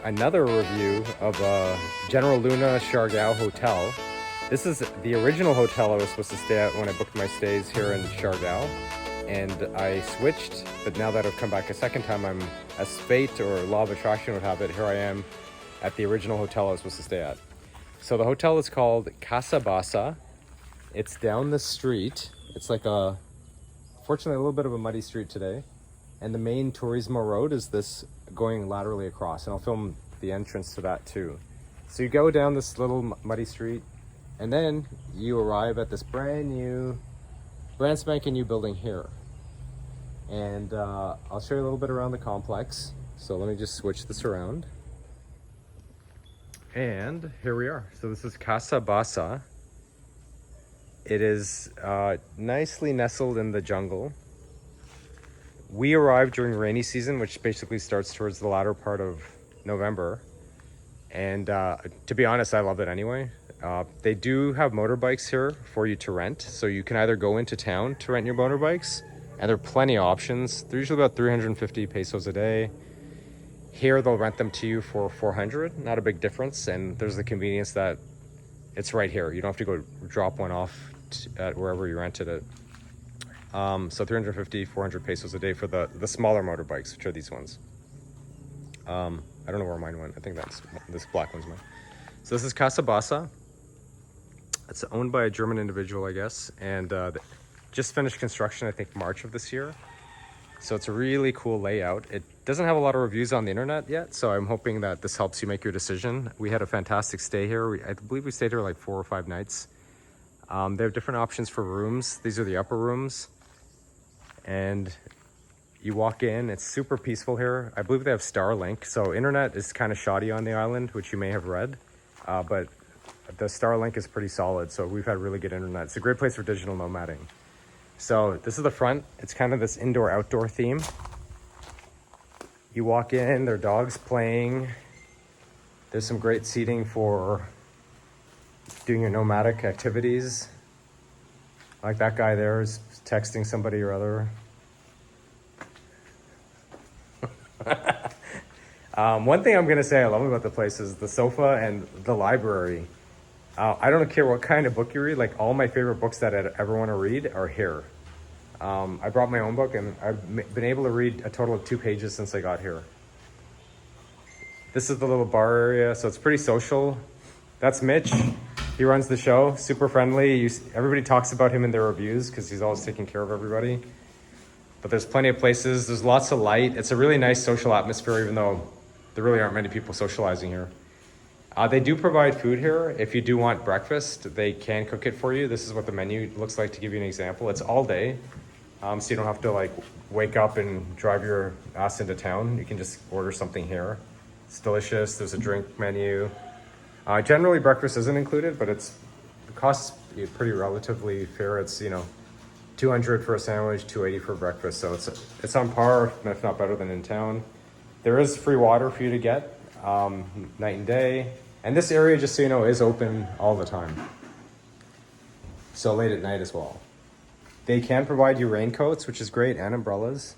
another review of General Luna Siargao Hotel. This is the original hotel I was supposed to stay at when I booked my stays here in Siargao. And I switched, but now that I've come back a second time, I'm, as fate or law of attraction would have it, here I am at the original hotel I was supposed to stay at. So the hotel is called Casa Basa. It's down the street. It's like fortunately a little bit of a muddy street today. And the main Turismo road is this going laterally across, and I'll film the entrance to that too. So you go down this little muddy street, and then you arrive at this brand spanking new building here. And I'll show you a little bit around the complex. So let me just switch this around. And here we are. So this is Casa Basa. It is nicely nestled in the jungle. We arrived during rainy season, which basically starts towards the latter part of November. And to be honest, I love it anyway. They do have motorbikes here for you to rent. So you can either go into town to rent your motorbikes, and there are plenty of options. They're usually about 350 pesos a day. Here, they'll rent them to you for 400, not a big difference. And there's the convenience that it's right here. You don't have to go drop one off at wherever you rented it. So 350, 400 pesos a day for the smaller motorbikes, which are these ones. I don't know where mine went. I think this black one's mine. So this is Casa Basa. It's owned by a German individual, I guess, and just finished construction, I think March of this year. So it's a really cool layout. It doesn't have a lot of reviews on the internet yet, so I'm hoping that this helps you make your decision. We had a fantastic stay here. I believe we stayed here like 4 or 5 nights. They have different options for rooms. These are the upper rooms. And you walk in, it's super peaceful here. I believe they have Starlink, so internet is kind of shoddy on the island, which you may have read, but the Starlink is pretty solid, so we've had really good internet. It's a great place for digital nomading. So this is the front. It's kind of this indoor-outdoor theme. You walk in, there are dogs playing. There's some great seating for doing your nomadic activities. Like that guy there is texting somebody or other. One thing I'm gonna say I love about the place is the sofa and the library. I don't care what kind of book you read, like all my favorite books that I'd ever want to read are here. I brought my own book and I've been able to read a total of 2 pages since I got here. This is the little bar area, so it's pretty social. That's Mitch. He runs the show, super friendly. Everybody talks about him in their reviews because he's always taking care of everybody. But there's plenty of places. There's lots of light. It's a really nice social atmosphere, even though there really aren't many people socializing here. They do provide food here. If you do want breakfast, they can cook it for you. This is what the menu looks like to give you an example. It's all day, so you don't have to like wake up and drive your ass into town. You can just order something here. It's delicious. There's a drink menu. Generally breakfast isn't included, but the cost is pretty relatively fair. It's 200 for a sandwich, 280 for breakfast. So it's on par, if not better than in town. There is free water for you to get night and day. And this area, just so you know, is open all the time. So late at night as well. They can provide you raincoats, which is great, and umbrellas.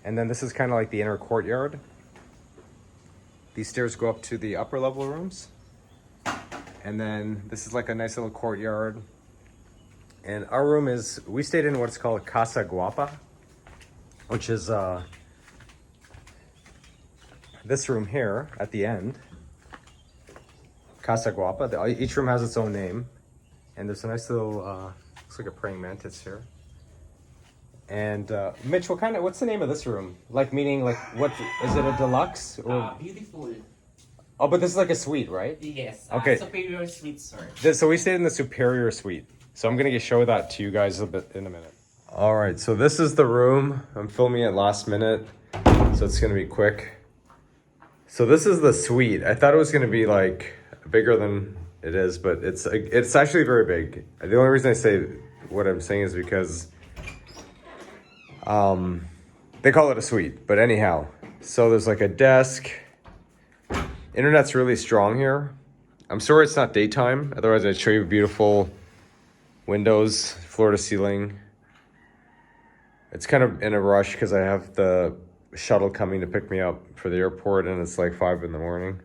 And then this is kind of like the inner courtyard. These stairs go up to the upper level rooms. And then this is like a nice little courtyard. And our room we stayed in what's called Casa Guapa, which is this room here at the end. Casa Guapa. Each room has its own name. And there's a nice little, looks like a praying mantis here. And Mitch, what's the name of this room? Like meaning like, what, is it a deluxe? Or? Beautiful. Oh, but this is like a suite, right? Yes. Okay. Superior suite, sir. So we stayed in the superior suite. So I'm gonna show that to you guys in a minute. All right, so this is the room. I'm filming it last minute, so it's gonna be quick. So this is the suite. I thought it was gonna be like bigger than it is, but it's actually very big. The only reason I say what I'm saying is because they call it a suite, but anyhow. So there's like a desk. Internet's really strong here. I'm sorry it's not daytime, otherwise I'd show you beautiful windows, floor to ceiling. It's kind of in a rush because I have the shuttle coming to pick me up for the airport, and it's like 5 in the morning.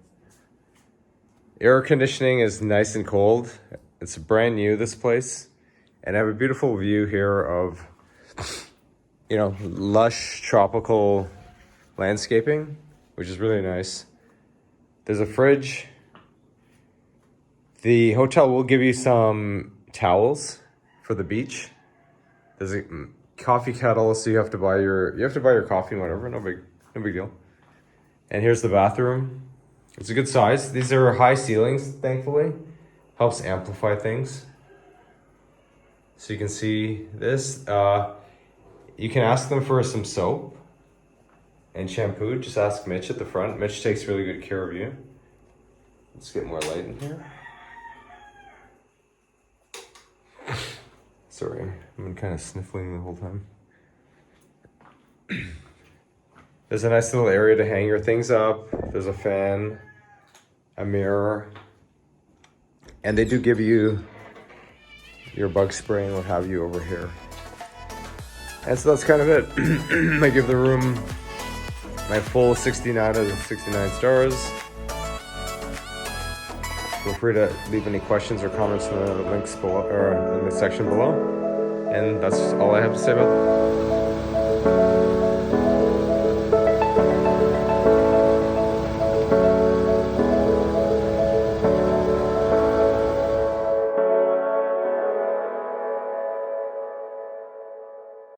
Air conditioning is nice and cold. It's brand new, this place. And I have a beautiful view here of, lush tropical landscaping, which is really nice. There's a fridge. The hotel will give you some towels for the beach. There's a coffee kettle, so you have to buy your coffee and whatever. No big deal. And here's the bathroom. It's a good size. These are high ceilings, thankfully. Helps amplify things. So you can see this. You can ask them for some soap and shampoo. Just ask Mitch at the front. Mitch takes really good care of you. Let's get more light in here. Sorry, I've been kind of sniffling the whole time. There's a nice little area to hang your things up. There's a fan, a mirror, and they do give you your bug spray and what have you over here. And so that's kind of it. I give the room my full 69 out of 69 stars. Feel free to leave any questions or comments in the links below, or in the section below. And that's all I have to say about it.